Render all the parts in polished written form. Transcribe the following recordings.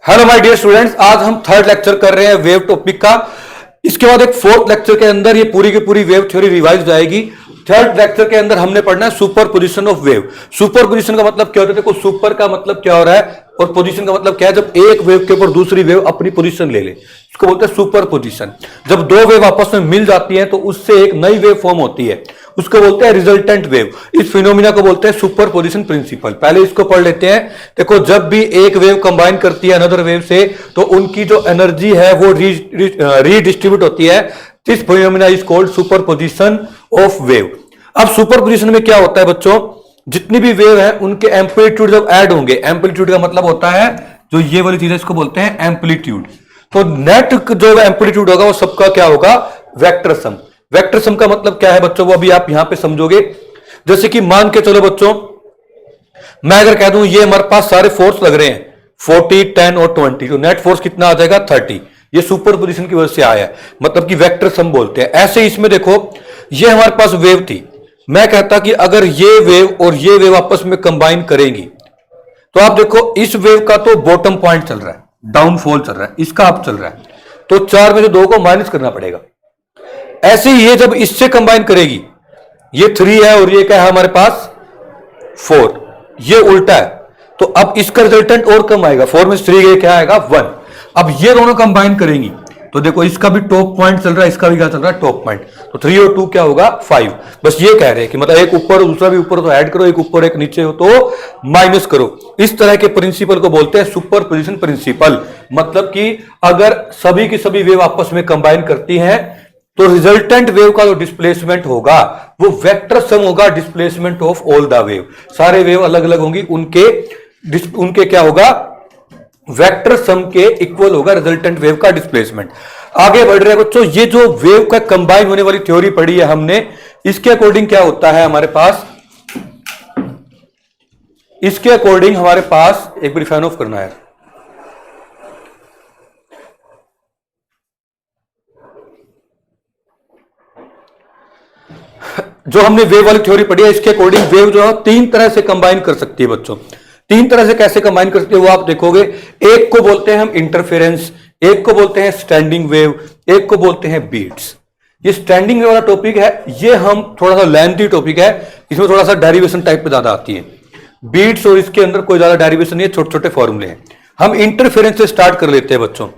Hello my dear students, आज हम third lecture कर रहे हैं वेव टॉपिक का। इसके बाद एक फोर्थ लेक्चर के अंदर ये पूरी की पूरी वेव थ्योरी रिवाइज जाएगी। थर्ड लेक्चर के अंदर हमने पढ़ना है super position of wave. Super position का मतलब क्या होता है? देखो, सुपर का मतलब क्या हो रहा है और पोजीशन का मतलब क्या है। जब एक वेव के ऊपर दूसरी वेव अपनी पोजीशन ले ले, इसको बोलते हैं सुपर पोजीशन। जब दो वेव आपस में मिल जाती हैं तो उससे एक नई वेव फॉर्म होती है, उसको बोलते हैं रिजल्टेंट वेव। इस फिनोमिना को बोलते हैं सुपर पोजिशन प्रिंसिपल। पहले इसको पढ़ लेते हैं। देखो, जब भी एक वेव कंबाइन करती है अनदर वेव से तो उनकी जो एनर्जी है वो रीडिस्ट्रीब्यूट होती है। This phenomena is called super position of wave. अब सुपर पोजिशन में क्या होता है बच्चों, जितनी भी वेव है उनके एम्पलीट्यूड जब ऐड होंगे, एम्पलीट्यूड का मतलब होता है जो ये वाली चीज है इसको बोलते हैं एम्पलीट्यूड। तो नेट जो एम्पलीट्यूड होगा वो सबका क्या होगा? Vector sum. वेक्टर सम का मतलब क्या है बच्चों, वो अभी आप यहां पे समझोगे। जैसे कि मान के चलो बच्चों, मैं अगर कह दूं ये हमारे पास सारे फोर्स लग रहे हैं 40, 10 और 20, तो नेट फोर्स कितना आ जाएगा? 30। ये सुपर पोजिशन की वजह से आया है, मतलब कि वेक्टर सम बोलते हैं। ऐसे इसमें देखो, ये हमारे पास वेव थी। मैं कहता कि अगर ये वेव और ये वेव आपस में कंबाइन करेंगी तो आप देखो, इस वेव का तो बॉटम पॉइंट चल रहा है, डाउनफॉल चल रहा है, इसका अप चल रहा है, तो 4 में से 2 को माइनस करना पड़ेगा। ऐसे ही ये जब इससे कंबाइन करेगी, ये 3 है और ये क्या है हमारे पास 4, ये उल्टा है, तो अब इसका रिजल्टेंट और कम आएगा। 4 में 3 गए, क्या आएगा? 1। अब ये दोनों कंबाइन करेंगी तो देखो, इसका भी टॉप पॉइंट चल रहा है, इसका भी क्या चल रहा है? Top point. तो 3 और 2 क्या होगा? 5। बस ये कह रहे हैं कि मतलब एक ऊपर और दूसरा भी ऊपर तो ऐड करो, एक ऊपर एक नीचे हो तो माइनस करो। इस तरह के प्रिंसिपल को बोलते हैं सुपर पोजिशन प्रिंसिपल। मतलब कि अगर सभी की सभी वेव आपस में कंबाइन करती हैं तो रिजल्टेंट वेव का जो डिस्प्लेसमेंट होगा वो वेक्टर सम होगा displacement of all the wave. सारे वेव अलग अलग होंगी, उनके क्या होगा? वेक्टर सम के इक्वल होगा रिजल्टेंट वेव का डिस्प्लेसमेंट। आगे बढ़ रहे हैं बच्चों, ये जो वेव का कंबाइन होने वाली थ्योरी पढ़ी है हमने, इसके अकॉर्डिंग क्या होता है हमारे पास? इसके अकॉर्डिंग हमारे पास, एक बार फैन ऑफ करना है। जो हमने वेव वाली थ्योरी पढ़ी है, इसके अकॉर्डिंग वेव जो है 3 तरह से कंबाइन कर सकती है बच्चों। 3 तरह से कैसे कंबाइन कर सकती है वो आप देखोगे। एक को बोलते हैं हम इंटरफेरेंस, एक को बोलते हैं स्टैंडिंग वेव, एक को बोलते हैं बीट्स। ये स्टैंडिंग वेव वाला टॉपिक है, ये हम थोड़ा सा लेंथी टॉपिक है, इसमें थोड़ा सा डेरिवेशन टाइप पे ज्यादा आती है। बीट्स और इसके अंदर कोई ज्यादा डेरिवेशन नहीं है, छोटे छोटे फॉर्मूले हैं। हम इंटरफेरेंस से स्टार्ट कर लेते हैं बच्चों।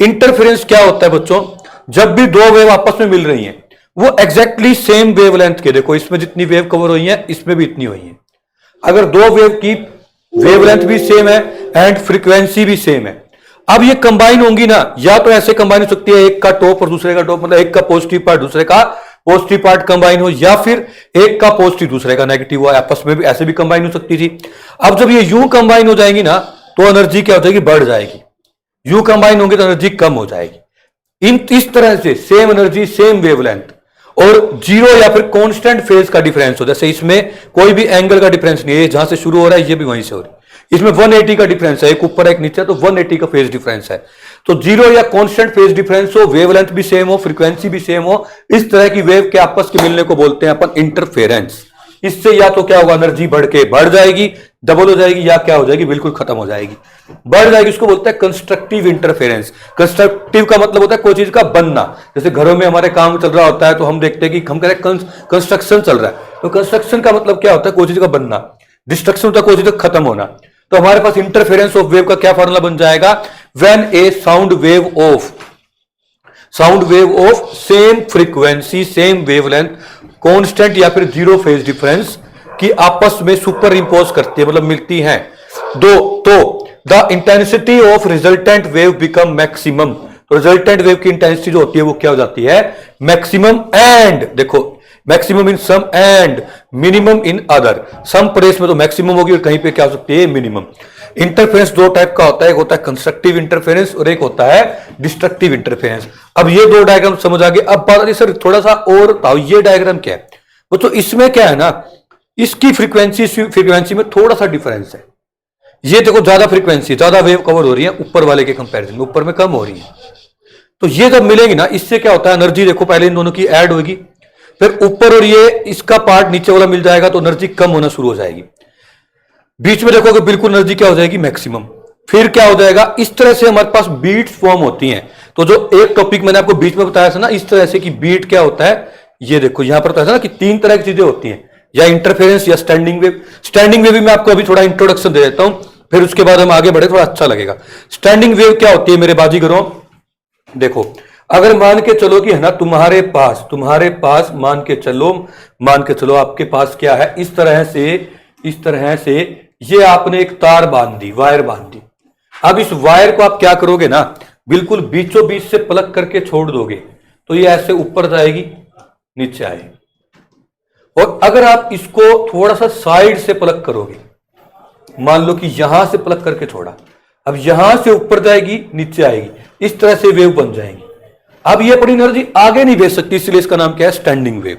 इंटरफेरेंस क्या होता है बच्चों? जब भी 2 वेव आपस में मिल रही हैं वो एग्जैक्टली सेम वेवलेंथ के, देखो इसमें जितनी वेव कवर हुई है इसमें भी इतनी हुई है। अगर 2 वेव की वेवलेंथ भी सेम है एंड फ्रीक्वेंसी भी सेम है, अब ये कंबाइन होंगी ना, या तो ऐसे कंबाइन हो सकती है एक का टॉप और दूसरे का टॉप, मतलब एक का पॉजिटिव पार्ट दूसरे का पॉजिटिव पार्ट कंबाइन हो, या फिर एक का पॉजिटिव दूसरे का नेगेटिव हो, आपस में भी ऐसे भी कंबाइन हो सकती थी। अब जब ये यूं कंबाइन हो जाएंगी ना तो एनर्जी क्या हो जाएगी? बढ़ जाएगी। यूं कंबाइन होंगे तो एनर्जी कम हो जाएगी। इस तरह से सेम एनर्जी सेम वेवलेंथ और जीरो या फिर कांस्टेंट फेज का डिफरेंस हो, जैसे इसमें कोई भी एंगल का डिफरेंस नहीं है, जहां से शुरू हो रहा है ये भी वहीं से हो रही है। इसमें 180 का डिफरेंस है, एक ऊपर एक नीचे, तो 180 का फेज डिफरेंस है। तो जीरो या कांस्टेंट फेज डिफरेंस हो, वेवलेंथ भी सेम हो, फ्रीक्वेंसी भी सेम हो, इस तरह की वेव के आपस के मिलने को बोलते हैं अपन इंटरफेरेंस। इससे या तो क्या होगा? एनर्जी बढ़ के बढ़ जाएगी, डबल हो जाएगी, या क्या हो जाएगी? बिल्कुल खत्म हो जाएगी, बढ़ जाएगी। इसको बोलते हैं कंस्ट्रक्टिव इंटरफेरेंस। कंस्ट्रक्टिव का मतलब होता है कोई चीज का बनना। जैसे घरों में हमारे काम चल रहा होता है तो हम देखते हैं कि हम कह रहे हैं कंस्ट्रक्शन चल रहा है, तो कंस्ट्रक्शन का मतलब क्या होता है? कोई चीज का बनना। डिस्ट्रक्शन होता है कोई चीज का खत्म होना। तो हमारे पास इंटरफेरेंस ऑफ वेव का क्या फॉर्मूला बन जाएगा? When A sound wave of same frequency same wavelength constant या फिर जीरो फेज डिफरेंस की आपस में सुपर इंपोज करती है, मतलब मिलती हैं दो, तो the intensity of resultant wave become maximum. तो रिजल्टेंट वेव की इंटेंसिटी जो होती है वो क्या हो जाती है? मैक्सिमम। एंड देखो, maximum in some and minimum in other. Some place में तो मैक्सिमम होगी और कहीं पे क्या हो सकती है? मिनिमम। इंटरफेरेंस 2 टाइप का होता है, एक होता है कंस्ट्रक्टिव इंटरफेरेंस और एक होता है डिस्ट्रक्टिव इंटरफेरेंस। अब ये 2 डायग्राम समझ आ गए। अब बात आती सर थोड़ा सा और बताओ, ये डायग्राम क्या है? वो तो इसमें क्या है ना, इसकी फ्रीक्वेंसी में थोड़ा सा डिफरेंस है। ये देखो, ज्यादा फ्रीक्वेंसी, ज्यादा वेव कवर हो रही है ऊपर वाले के कंपैरिजन में, ऊपर में कम हो रही है। तो ये जब मिलेंगी ना, इससे क्या होता है? एनर्जी देखो पहले इन दोनों की ऐड होगी, फिर ऊपर और ये इसका पार्ट नीचे वाला मिल जाएगा तो एनर्जी कम होना शुरू हो जाएगी। बीच में देखोगे बिल्कुल एनर्जी क्या हो जाएगी? मैक्सिमम। फिर क्या हो जाएगा, इस तरह से हमारे पास बीट्स फॉर्म होती हैं। तो जो एक टॉपिक मैंने आपको बीच में बताया था ना, इस तरह से कि बीट क्या होता है, ये देखो यहां पर बताया था ना कि 3 तरह की चीजें होती हैं, या इंटरफेरेंस या स्टैंडिंग वेव। स्टैंडिंग वेव भी मैं आपको अभी थोड़ा इंट्रोडक्शन दे देता हूं, फिर उसके बाद हम आगे बढ़े, थोड़ा अच्छा लगेगा। स्टैंडिंग वेव क्या होती है मेरे बाजीगरों, देखो अगर मान के चलो कि है ना तुम्हारे पास मान के चलो आपके पास क्या है, इस तरह से ये आपने एक तार बांध दी, वायर बांध दी। अब इस वायर को आप क्या करोगे ना, बिल्कुल बीचों बीच से प्लग करके छोड़ दोगे, तो ये ऐसे ऊपर जाएगी, नीचे आएगी। और अगर आप इसको थोड़ा सा साइड से प्लग करोगे, मान लो कि यहां से प्लग करके छोड़ा, अब यहां से ऊपर जाएगी, नीचे आएगी, इस तरह से वेव बन जाएगी। अब ये अपनी एनर्जी आगे नहीं भेज सकती, इसलिए इसका नाम क्या है, स्टैंडिंग वेव।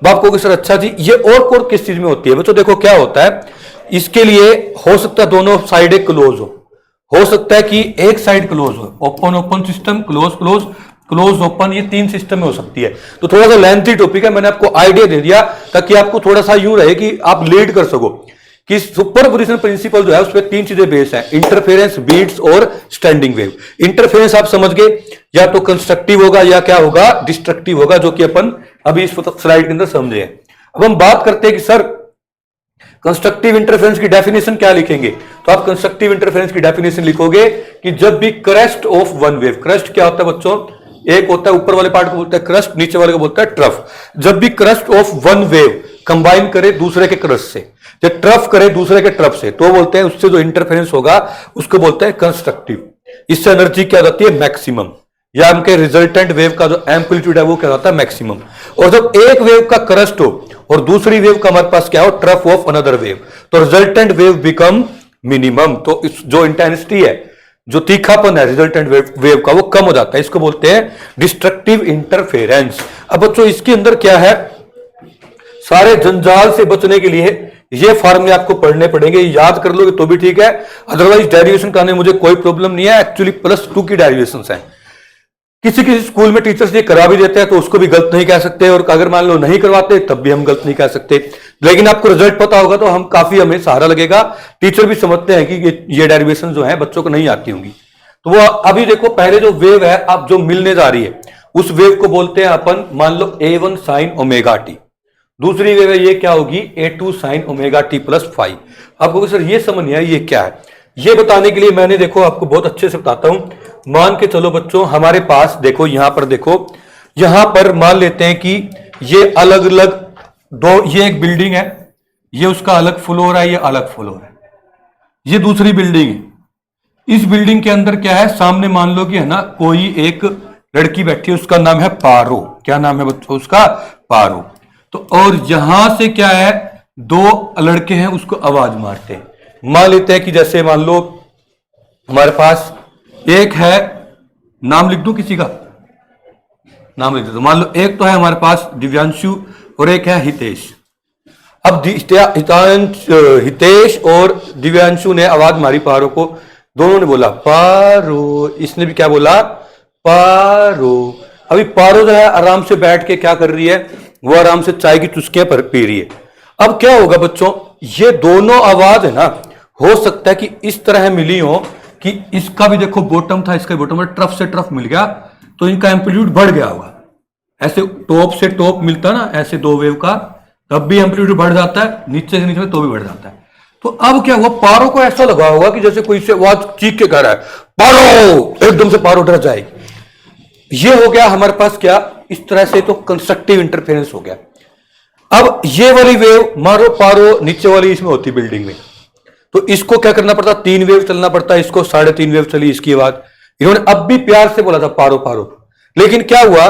अब आपको कि सर अच्छा जी ये और किस चीज में होती है, बच्चों देखो क्या होता है, इसके लिए हो सकता है दोनों साइडें क्लोज हो सकता है कि एक साइड क्लोज हो, open open system, close close, close open, ये 3 सिस्टम में हो सकती है। तो थोड़ा सा लेंथी टॉपिक है, मैंने आपको आइडिया दे दिया ताकि आपको थोड़ा सा यूं रहे कि आप लीड कर सको कि सुपरपोजिशन प्रिंसिपल जो है उस पर 3 चीजें बेस है, इंटरफेरेंस, बीट्स और स्टैंडिंग वेव। इंटरफेरेंस आप समझ गए, या तो कंस्ट्रक्टिव होगा या क्या होगा, डिस्ट्रक्टिव होगा, जो कि अपन अभी इस स्लाइड के अंदर समझे हैं। अब हम बात करते हैं कि सर कंस्ट्रक्टिव इंटरफेरेंस की डेफिनेशन क्या लिखेंगे, तो आप कंस्ट्रक्टिव इंटरफेरेंस की डेफिनेशन लिखोगे कि जब भी crest of one wave, crest क्या होता है बच्चों, एक होता है ऊपर वाले पार्ट को बोलता है क्रस्ट, नीचे वाले को बोलता है ट्रफ। जब भी crust of one wave combine करे दूसरे के क्रस्ट से, जब ट्रफ करे दूसरे के ट्रफ से, तो बोलते हैं उससे जो इंटरफेरेंस होगा उसको बोलते हैं कंस्ट्रक्टिव। इससे एनर्जी क्या जाती है, मैक्सिमम, या उनके रिजल्टेंट वेव का जो एम्पलीट्यूड है वो क्या होता है, मैक्सिमम। और जब एक वेव का क्रस्ट हो और दूसरी वेव का हमारे पास क्या हो, ट्रफ ऑफ अनदर वेव, तो रिजल्टेंट वेव बिकम मिनिमम। तो इस जो इंटेंसिटी है, जो तीखापन है रिजल्टेंट वेव का, वो कम हो जाता है, इसको बोलते हैं डिस्ट्रक्टिव इंटरफेरेंस। अब बच्चों इसके अंदर क्या है, सारे जंजाल से बचने के लिए ये फॉर्मूले आपको पढ़ने पड़ेंगे, याद कर लोगे तो भी ठीक है, अदरवाइज डेरिवेशन कराने में मुझे कोई प्रॉब्लम नहीं है। एक्चुअली +2 की डेरिवेशन है, किसी किसी स्कूल में टीचर्स ये करा भी देते हैं तो उसको भी गलत नहीं कह सकते, और अगर मान लो नहीं करवाते तब भी हम गलत नहीं कह सकते। लेकिन आपको रिजल्ट पता होगा तो हम काफी हमें सहारा लगेगा, टीचर भी समझते हैं कि ये डेरिवेशन जो है बच्चों को नहीं आती होंगी। तो वो अभी देखो पहले जो वेव है अब जो मिलने जा रही है उस वेव को बोलते हैं अपन, मान लो A1 sin ओमेगा टी। दूसरी वेव है ये क्या होगी, A2 sin ओमेगा टी +5। आपको सर ये समझ नहीं आया ये क्या है, ये बताने के लिए मैंने देखो आपको बहुत अच्छे से बताता हूं। मान के चलो बच्चों हमारे पास देखो यहां पर देखो, यहां पर मान लेते हैं कि ये अलग अलग दो, ये एक बिल्डिंग है, ये उसका अलग फ्लोर है, ये अलग फ्लोर है, ये दूसरी बिल्डिंग है। इस बिल्डिंग के अंदर क्या है, सामने मान लो कि है ना कोई एक लड़की बैठी है, उसका नाम है पारो। क्या नाम है बच्चों उसका, पारो। तो और यहां से क्या है, 2 लड़के हैं उसको आवाज मारते हैं। मान लेते हैं कि जैसे मान लो हमारे पास एक है, नाम लिख दूं किसी का, नाम लिख दो, मान लो एक तो है हमारे पास दिव्यांशु और एक है हितेश। अब हितेश और दिव्यांशु ने आवाज मारी पारो को, दोनों ने बोला पारो, इसने भी क्या बोला, पारो। अभी पारो जो है आराम से बैठ के क्या कर रही है, वो आराम से चाय की चुस्कियां पी रही है। अब क्या होगा बच्चों, ये दोनों आवाज है ना, हो सकता है कि इस तरह मिली हो कि इसका भी देखो बॉटम था, इसका बॉटम है, ट्रफ से ट्रफ मिल गया तो इनका एम्पलीट्यूड बढ़ गया होगा। ऐसे टॉप से टॉप मिलता ना, ऐसे 2 वेव का, तब भी एम्पलीट्यूड बढ़ जाता है, नीचे से नीचे में तो भी बढ़ जाता है। तो अब क्या हुआ, पारो को ऐसा लगा होगा कि जैसे कोई से आवाज चीख के कह रहा है पारो, एकदम से पारो डर जाएगी। ये हो गया हमारे पास क्या, इस तरह से तो कंस्ट्रक्टिव इंटरफेरेंस हो गया। अब ये वाली वेव मारो पारो नीचे वाली इसमें होती बिल्डिंग में, तो इसको क्या करना पड़ता, 3 वेव चलना पड़ता है, इसको 3.5 वेव चली इसकी आवाज। इन्होंने अब भी प्यार से बोला था पारो पारो, लेकिन क्या हुआ,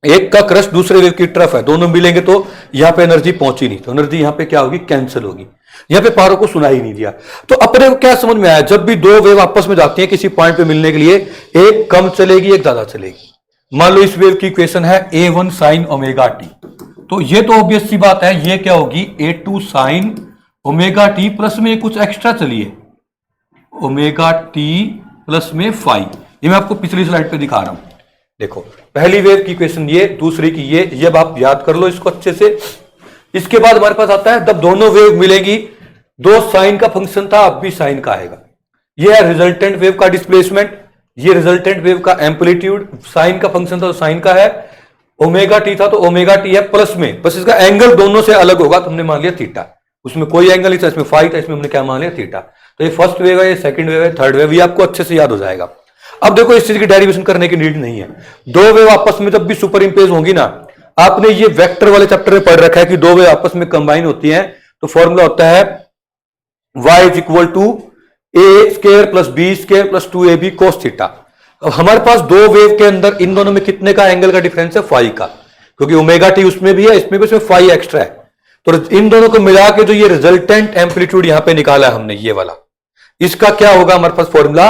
एक का क्रस्ट दूसरे वेव की तरफ है, दोनों मिलेंगे तो यहां पे एनर्जी पहुंची नहीं, तो एनर्जी यहां पे क्या होगी, कैंसिल होगी। यहां पे पारो को सुनाई नहीं दिया। तो अपने को क्या समझ में आया, जब भी 2 वेव आपस में जाती हैं किसी पॉइंट पे मिलने के लिए, एक कम चलेगी एक ज्यादा चलेगी। मान लो इस वेव की इक्वेशन है A1 sin ओमेगा टी, तो ये तो ऑब्वियस सी बात है, ये क्या होगी, A2 sin omega T plus में कुछ एक्स्ट्रा चलिए ओमेगा टी प्लस में 5। ये मैं आपको पिछली स्लाइड पे दिखा रहा हूं। देखो पहली वेव की इक्वेशन ये, दूसरी की ये अब आप याद कर लो इसको अच्छे से। इसके बाद हमारे पास आता है जब दोनों वेव मिलेगी, 2 साइन का फंक्शन था, अब भी साइन का आएगा। ये है रिजल्टेंट वेव का डिस्प्लेसमेंट, ये रिजल्टेंट वेव का एम्पलीट्यूड, साइन का फंक्शन था तो साइन का है, ओमेगा टी था तो ओमेगा टी है प्लस में, बस इसका एंगल दोनों से अलग होगा तो हमने मान लिया थीटा, उसमें कोई एंगल नहीं था, इसमें फाई था, इसमें हमने क्या मान लिया थीटा। तो ये फर्स्ट वेव है, ये सेकंड वेव है, थर्ड वेव, ये आपको अच्छे से याद हो जाएगा। अब देखो इस चीज की डेरिवेशन करने की नीड नहीं है, दो वेव आपस में जब भी सुपर इंपोज होंगी ना, आपने ये वेक्टर वाले चैप्टर में पढ़ रखा है कि दो वेव आपस में कंबाइन होती हैं तो फॉर्मूला होता है y is equal to A square plus B square plus 2ab cos थीटा। अब हमारे पास दो वेव के अंदर इन दोनों में कितने का एंगल का डिफरेंस है, फाई का, क्योंकि ओमेगा टी उसमें भी है इसमें भी, उसमें फाई एक्स्ट्रा है। तो इन दोनों को मिला के जो ये रिजल्टेंट एम्पलीट्यूड यहां पे निकाला है हमने ये वाला, इसका क्या होगा हमारे पास फॉर्मूला,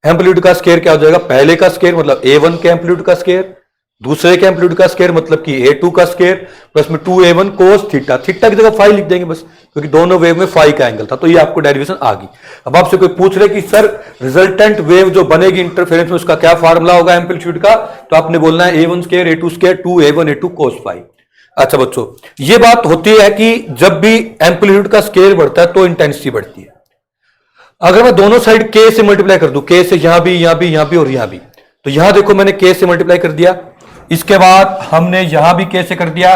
एम्पलीट्यूड का स्क्वायर क्या हो जाएगा, पहले का स्क्वायर मतलब a1 के एम्पलीट्यूड का स्क्वायर, दूसरे के एम्पलीट्यूड का स्क्वायर मतलब कि a2 का स्क्वायर प्लस में 2a1 cos थीटा, थीटा की जगह फाई लिख देंगे बस, क्योंकि दोनों वेव में फाई का एंगल था। तो ये आपको डेरिवेशन आ गई। अब आपसे कोई पूछ रहे कि सर रिजल्टेंट वेव जो बनेगी इंटरफेरेंस में उसका क्या फार्मूला होगा एम्पलीट्यूड का, तो आपने बोलना है a1 square a2 square 2a1 a2 cos phi. अच्छा बच्चों, ये बात होती है कि जब भी एम्पलीट्यूड का स्केल बढ़ता है तो इंटेंसिटी बढ़ती है। अगर मैं दोनों साइड k से मल्टीप्लाई कर दूं, k से यहां भी यहां भी यहां भी और यहां भी, तो यहां देखो मैंने k से मल्टीप्लाई कर दिया, इसके बाद हमने यहां भी k से कर दिया,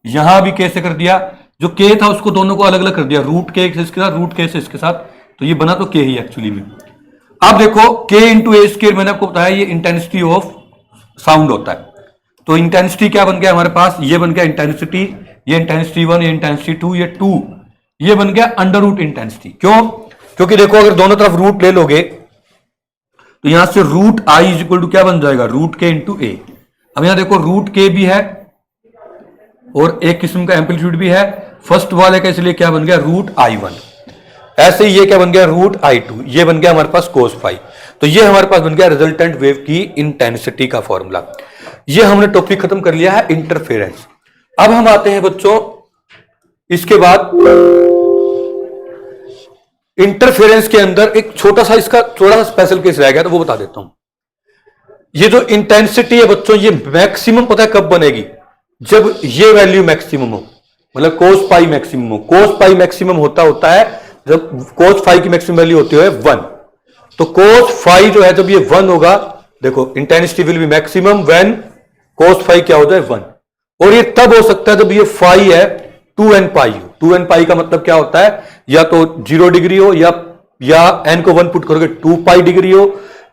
यहां भी k से कर दिया, जो k था उसको दोनों को अलग अलग कर दिया, रूट k इसके साथ रूट k से इसके साथ, तो ये बना तो k ही एक्चुअली में। अब देखो k इंटू ए स्क्वायर मैंने आपको बताया ये इंटेंसिटी ऑफ साउंड होता है, तो इंटेंसिटी क्या बन गया हमारे पास, ये बन गया इंटेंसिटी, ये इंटेंसिटी 1, ये इंटेंसिटी 2, ये 2, ये बन गया अंडर रूट इंटेंसिटी। क्यों, क्योंकि देखो अगर दोनों तरफ रूट ले लोगे तो यहां से root I is equal to क्या बन जाएगा, रूट के इंटू ए। अब यहां देखो रूट के भी है और एक किस्म का एम्पलीट्यूड भी है, फर्स्ट वाले का इसलिए क्या बन गया रूट i1, ऐसे ही ये क्या बन गया रूट i2, ये बन गया हमारे पास कोस फाई। तो ये हमारे पास बन गया रिजल्टेंट वेव की इंटेंसिटी का फॉर्मूला। ये हमने टॉपिक खत्म कर लिया है इंटरफेरेंस। अब हम आते हैं बच्चों इसके बाद इंटरफेरेंस के अंदर एक छोटा सा इसका थोड़ा सा स्पेशल केस रह गया तो वो बता देता हूं। ये जो इंटेंसिटी है बच्चों ये मैक्सिमम पता है कब बनेगी, जब ये वैल्यू मैक्सिमम हो, मतलब कोस पाई मैक्सिमम हो। कोस पाई मैक्सिमम होता है जब कोस फाई की मैक्सिमम वैल्यू होती है 1, तो कोस फाई जो है जब ये 1 होगा, देखो intensity will be maximum when cos phi क्या होता है 1, और ये तब हो सकता है जब ये फाई है 2n पाई हो। 2n पाई का मतलब क्या होता है, या तो 0 डिग्री हो या n को 1 पुट करोगे 2 पाई डिग्री हो,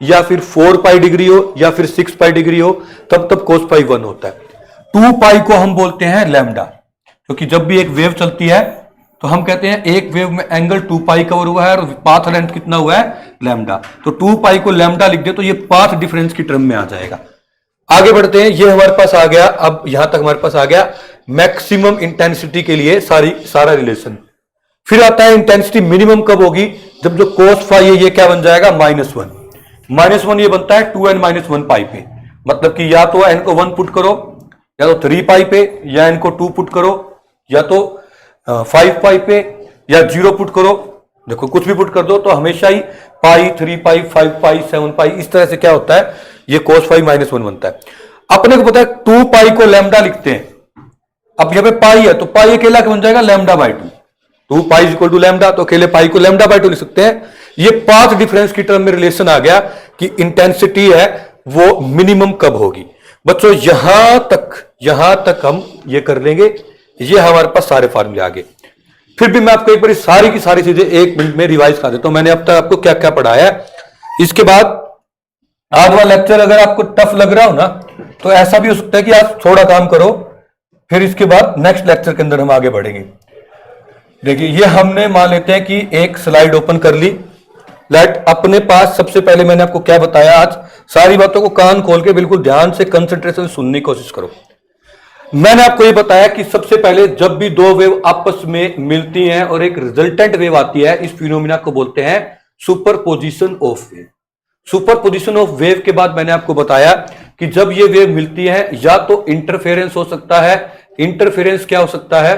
या फिर 4 पाई डिग्री हो, या फिर 6 पाई डिग्री हो, तब कोस पाई 1 होता है। 2 पाई को हम बोलते हैं लैम्डा, क्योंकि जब भी एक वेव चलती है तो हम कहते हैं एक वेव में एंगल 2 पाई कवर हुआ है और पाथ लेंथ कितना हुआ है लैम्डा, तो 2 पाई को लैम्डा लिख दे तो ये पाथ डिफरेंस की टर्म में आ जाएगा। आगे बढ़ते हैं, ये हमारे पास आ गया, अब यहां तक हमारे पास आ गया मैक्सिमम इंटेंसिटी के लिए सारा रिलेशन। फिर आता है इंटेंसिटी मिनिमम कब होगी, जब जो कोस फाई है ये क्या बन जाएगा -1 ये बनता है 2n - 1 पाई पे, मतलब कि या तो n को 1 पुट करो, या तो 3 पाई पे, या n को 2 पुट करो, या तो 5 पाई पे, या 0 पुट करो, देखो कुछ भी पुट कर दो तो हमेशा ही पाई, 3 पाई, 5 पाई, 7 पाई, इस तरह से क्या होता है ये कोस फाई -1 बनता है। अपने को पता है 2 पाई को लैम्डा लिखते हैं, अब यहां पे पाई है तो पाई अकेला क्या बन जाएगा λ/2, 2 पाई इक्वल टू लैम्डा, तो अकेले पाई को λ/2 लिख सकते हैं। ये पाथ डिफरेंस की टर्म में रिलेशन आ गया कि इंटेंसिटी है वो मिनिमम कब होगी। बच्चों यहां तक हम ये कर लेंगे, ये हमारे पास सारे फार्मूले आ गए। फिर भी मैं आपको एक बार सारी की सारी चीजें 1 मिनट में रिवाइज कर देता हूं, मैंने अब तक आपको क्या क्या पढ़ाया है। इसके बाद आज वाला लेक्चर अगर आपको टफ लग रहा हो ना, तो ऐसा भी हो सकता है कि आप थोड़ा काम करो, फिर इसके बाद नेक्स्ट लेक्चर के अंदर हम आगे बढ़ेंगे। देखिए ये हमने मान लेते हैं कि एक स्लाइड ओपन कर ली, लेट अपने पास सबसे पहले मैंने आपको क्या बताया, आज सारी बातों को कान खोल के बिल्कुल ध्यान से कंसंट्रेशन सुनने की कोशिश करो। मैंने आपको ये बताया कि सबसे पहले जब भी दो वेव आपस में मिलती हैं और एक रिजल्टेंट वेव आती है, इस फिनोमिना को बोलते हैं superposition of wave. Superposition of wave के बाद मैंने आपको बताया कि जब ये वेव मिलती है या तो इंटरफेरेंस हो सकता है। इंटरफेरेंस क्या हो सकता है,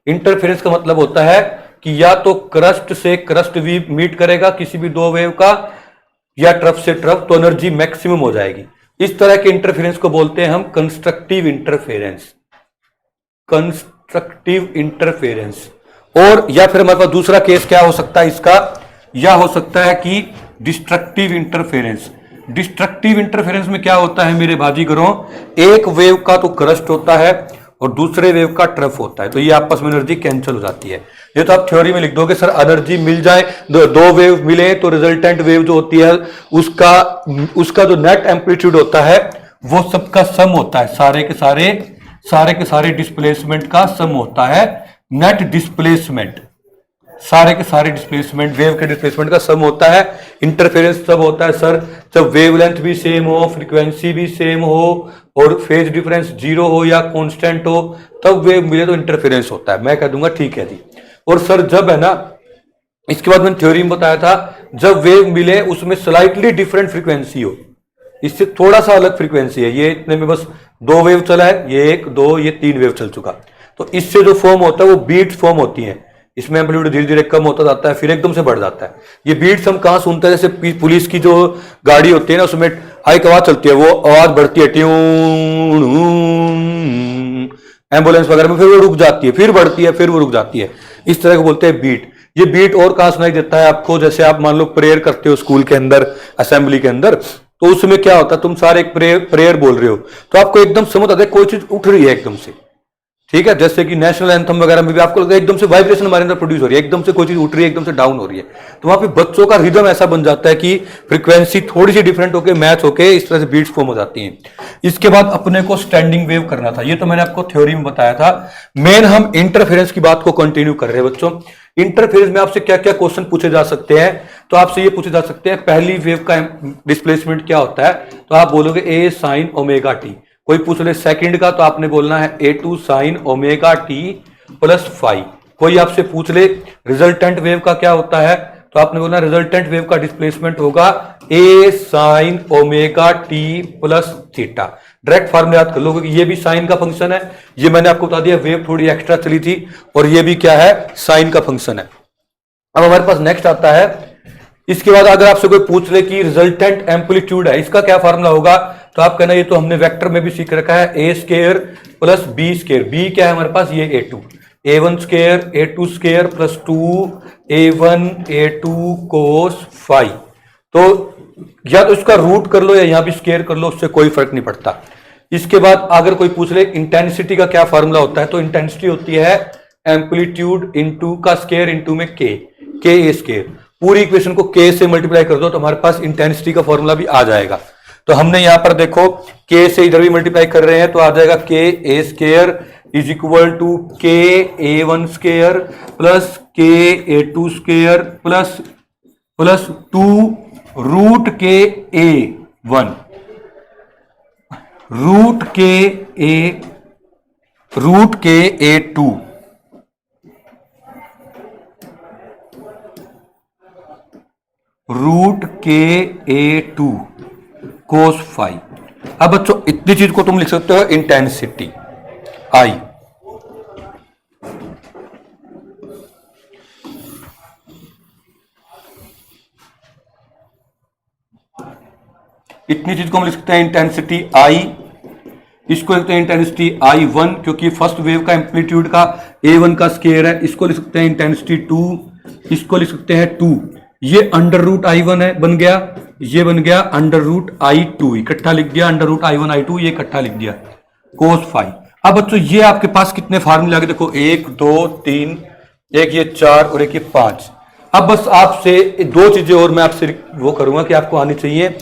इंटरफेरेंस का मतलब होता है कि या तो क्रस्ट से क्रस्ट भी मीट करेगा किसी भी दो वेव का, या ट्रफ से ट्रफ, तो एनर्जी मैक्सिमम हो जाएगी। इस तरह के इंटरफेरेंस को बोलते हैं हम कंस्ट्रक्टिव इंटरफेरेंस, कंस्ट्रक्टिव इंटरफेरेंस। और या फिर हमारे पास दूसरा केस क्या हो सकता है इसका, या हो सकता है कि डिस्ट्रक्टिव इंटरफेरेंस। डिस्ट्रक्टिव इंटरफेरेंस में क्या होता है मेरे भाजीगरों, एक वेव का तो क्रस्ट होता है और दूसरे वेव का ट्रफ होता है, तो ये आपस में एनर्जी कैंसिल हो जाती है। ये तो आप थ्योरी में लिख दोगे सर, एनर्जी मिल जाए, दो वेव मिले तो रिजल्टेंट वेव जो होती है उसका जो नेट एम्पलीट्यूड होता है वो सबका सम होता है, सारे के सारे डिस्प्लेसमेंट का सम होता है नेट डिस्प्लेसमेंट, सारे के सारे डिस्प्लेसमेंट वेव के डिस्प्लेसमेंट का सम होता है। इंटरफेरेंस तब होता है सर जब वेवलेंथ भी सेम हो, फ्रीक्वेंसी भी सेम हो और फेज डिफरेंस जीरो हो या कांस्टेंट हो, तब वेव मिले तो इंटरफेरेंस होता है। मैं कह दूंगा ठीक है जी। और सर जब है ना, इसके बाद मैंने थ्योरी में बताया था, जब वेव मिले उसमें स्लाइटली डिफरेंट फ्रीक्वेंसी हो, इससे थोड़ा सा अलग फ्रीक्वेंसी है, ये इतने में बस दो वेव चला है, ये एक दो ये तीन वेव चल चुका, तो इससे जो फॉर्म होता है वो बीट्स फॉर्म होती हैं। इसमें एम्पलीट्यूड धीरे धीरे कम होता जाता है, फिर एकदम से बढ़ जाता है। ये बीट्स हम कहां सुनते हैं, जैसे पुलिस की जो गाड़ी होती है ना उसमें हाइक आवाज चलती है, वो आवाज बढ़ती है ट्यून, एम्बुलेंस वगैरह में, फिर वो रुक जाती है, फिर बढ़ती है, फिर वो रुक जाती है, इस तरह को बोलते हैं बीट। ये बीट और कहां सुनाई देता है आपको, जैसे आप मान लो प्रेयर करते हो स्कूल के अंदर, असेंबली के अंदर, तो उसमें क्या होता है, तुम सारे एक प्रेयर बोल रहे हो तो आपको एकदम समझ आता है कोई चीज उठ रही है एकदम से, ठीक है। जैसे कि नेशनल एंथम वगैरह में भी आपको लगता है एकदम से वाइब्रेशन हमारे अंदर प्रोड्यूस हो रही है, एकदम से कोई चीज उठ रही है, एकदम से डाउन हो रही है, तो वहां पे बच्चों का रिदम ऐसा बन जाता है कि फ्रीक्वेंसी थोड़ी सी डिफरेंट होकर मैच होकर इस तरह से बीट्स फॉर्म हो जाती हैं। इसके बाद अपने को स्टैंडिंग वेव करना था, ये तो मैंने आपको थ्योरी में बताया था। मेन हम इंटरफेरेंस की बात को कंटिन्यू कर रहे हैं बच्चों। इंटरफेरेंस में आपसे क्या क्या क्वेश्चन पूछे जा सकते हैं, तो आपसे ये पूछे जा सकते हैं पहली वेव का डिस्प्लेसमेंट क्या होता है, तो आप बोलोगे ए साइन ओमेगा टी। कोई पूछ ले सेकंड का, तो आपने बोलना है A two sine omega T plus five. कोई आपसे पूछ ले रिजल्टेंट वेव का क्या होता है, तो आपने बोलना रिजल्टेंट वेव का डिस्प्लेसमेंट होगा A sine omega T plus theta. Direct formula याद कर लो क्योंकि ये भी साइन का फंक्शन है, ये मैंने आपको बता दिया, वेव थोड़ी एक्स्ट्रा चली थी, और ये भी क्या है, साइन का फंक्शन है। अब हमारे पास नेक्स्ट आता है, इसके बाद अगर आपसे कोई पूछ ले कि रिजल्टेंट एम्पलीट्यूड है, इसका क्या फार्मूला होगा, तो आप कहना ये तो हमने वेक्टर में भी सीख रखा है, A square plus B square. B क्या है हमारे पास, ये A two, A one square A two square plus two A one A two cos five. तो या तो इसका रूट कर लो या यहां भी स्केयर कर लो, उससे कोई फर्क नहीं पड़ता। इसके बाद अगर कोई पूछ ले इंटेंसिटी का क्या फार्मूला होता है, तो इंटेंसिटी होती है एम्पलीट्यूड इंटू का स्केयर इंटू में के ए स्केयर। पूरी इक्वेशन को के से मल्टीप्लाई कर दो तो हमारे पास इंटेंसिटी का फॉर्मूला भी आ जाएगा। तो हमने यहां पर देखो के से इधर भी मल्टीप्लाई कर रहे हैं, तो आ जाएगा K A square is equal to K A one square plus K A two square plus two root K A one root K A to root K A two cos five. अब बच्चों इतनी चीज को तुम लिख सकते हो intensity I. इतनी चीज को हम लिख सकते हैं इंटेंसिटी आई, इसको लिखते हैं इंटेंसिटी आई वन क्योंकि फर्स्ट वेव का एम्पलीट्यूड का ए वन का स्केयर है, इसको लिख सकते हैं इंटेंसिटी टू, इसको लिख सकते हैं टू, ये अंडर रूट आई वन है बन गया, ये बन गया अंडर रूट आई टू, इकट्ठा लिख दिया under root I one I two, ये इकट्ठा लिख दिया कोस फाइव। अब बच्चों ये आपके पास कितने फार्मूले आ गए, देखो एक दो तीन, एक ये चार और एक ये पांच। अब बस आपसे दो चीजें और मैं आपसे वो करूंगा कि आपको आनी चाहिए।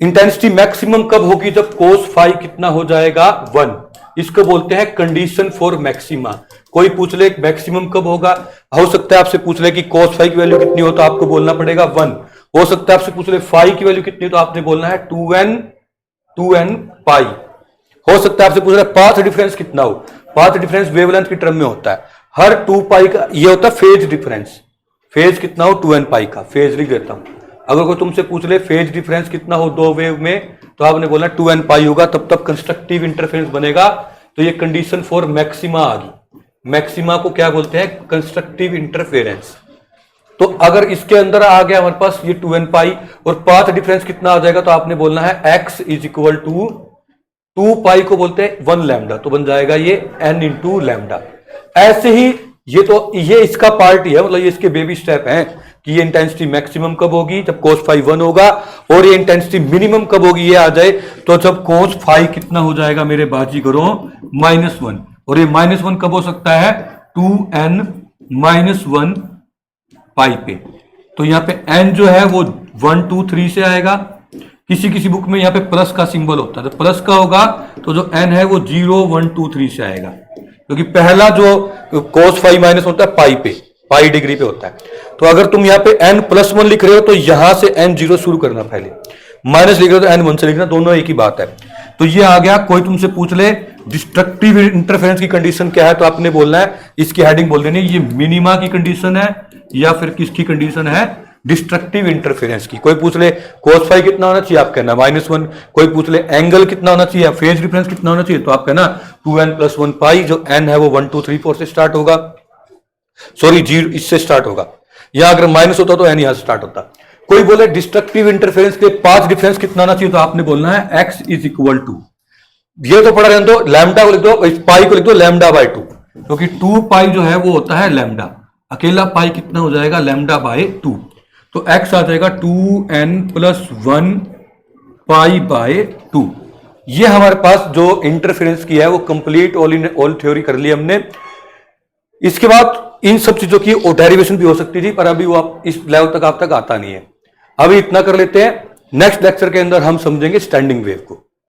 इंटेंसिटी मैक्सिमम कब होगी, जब कोस फाइव कितना हो जाएगा वन, इसको बोलते हैं कंडीशन फॉर मैक्सिमा। कोई पूछ ले मैक्सिमम कब होगा, हो सकता है आपसे पूछ ले कि cos फाइव की वैल्यू कितनी हो तो आपको बोलना पड़ेगा 1। हो सकता है आपसे पूछ ले फाइव की वैल्यू कितनी हो तो आपने बोलना है 2n पाई। हो सकता है आपसे पूछ ले पाथ डिफरेंस कितना हो, पाथ डिफरेंस वेवलेंथ की टर्म में होता है, हर 2 पाई का ये होता है फेज डिफरेंस, फेज कितना हो 2n पाई का, फेज लिख देता हूं। अगर कोई तुमसे पूछ ले फेज डिफरेंस कितना हो दो वेव में, तो आपने बोला 2n पाई होगा, तब तक कंस्ट्रक्टिव इंटरफेरेंस बनेगा। तो ये कंडीशन फॉर मैक्सिमा आ गई। मैक्सिमा को क्या बोलते हैं, कंस्ट्रक्टिव इंटरफेरेंस। तो अगर इसके अंदर आ गया हमारे पास ये 2n पाई और पाथ डिफरेंस कितना आ जाएगा, तो आपने बोलना है x इज इक्वल टू 2 पाई को बोलते हैं 1 लैम्डा, तो बन जाएगा ये n इंटू लैम्डा। ऐसे ही ये तो ये इसका पार्ट ही है, मतलब ये इसके बेबी स्टेप हैं कि ये इंटेंसिटी मैक्सिमम कब होगी, जब cos फाई 1 होगा, और ये इंटेंसिटी मिनिमम कब होगी, ये आ जाए तो जब cos फाई कितना हो जाएगा मेरे बाजीगरों, -1। और ये -1 कब हो सकता है, 2n - 1 पाई पे। तो यहां पे n जो है वो 1 2 3 से आएगा। किसी किसी बुक में यहां पे प्लस का सिंबल होता है, तो प्लस का होगा तो जो n है वो 0 1 2 3 से आएगा, क्योंकि पहला जो cos फाई माइनस होता है पाई पे, पाई डिग्री पे होता है। तो अगर तुम यहाँ पे n+1 लिख रहे हो तो यहां से n0 शुरू करना, पहले माइनस लिख रहे हो तो n1 से लिखना, दोनों एक ही बात है। तो ये आ गया। कोई तुमसे पूछ ले डिस्ट्रक्टिव इंटरफेरेंस की कंडीशन क्या है, तो आपने बोलना है, इसकी हेडिंग बोल देनी, ये मिनिमा की कंडीशन है या फिर किसकी कंडीशन है, डिस्ट्रक्टिव इंटरफेरेंस की। कोई पूछ ले cos फाई कितना होना चाहिए, आप कहना -1। कोई पूछ ले एंगल कितना होना चाहिए, फेज डिफरेंस कितना होना चाहिए, तो आप कहना 2n+1 पाई, जो n है वो 1 2 3 4 से स्टार्ट होगा, सॉरी 0 इससे स्टार्ट होगा, या अगर माइनस होता तो n यहां से स्टार्ट होता। कोई बोले डिस्ट्रक्टिव इंटरफेरेंस के पाथ डिफरेंस कितना होना चाहिए, तो आपने बोलना है x = ये तो पढ़ा रहने दो, लैम्डा को लिख दो, पाई को लिख दो λ/2, क्योंकि 2 पाई जो है वो होता है लैम्डा, अकेला पाई कितना हो जाएगा, λ/2। तो x आ जाएगा 2n+1 पाई/2। ये हमारे पास जो इंटरफेरेंस की है वो कंप्लीट ऑल थ्योरी कर ली हमने। इसके बाद इन सब चीजों की डेरिवेशन भी हो सकती थी, पर अभी वो आप इस लेवल तक आप तक आता नहीं है। अभी इतना कर लेते हैं, नेक्स्ट लेक्चर के अंदर हम समझेंगे स्टैंडिंग वेव को।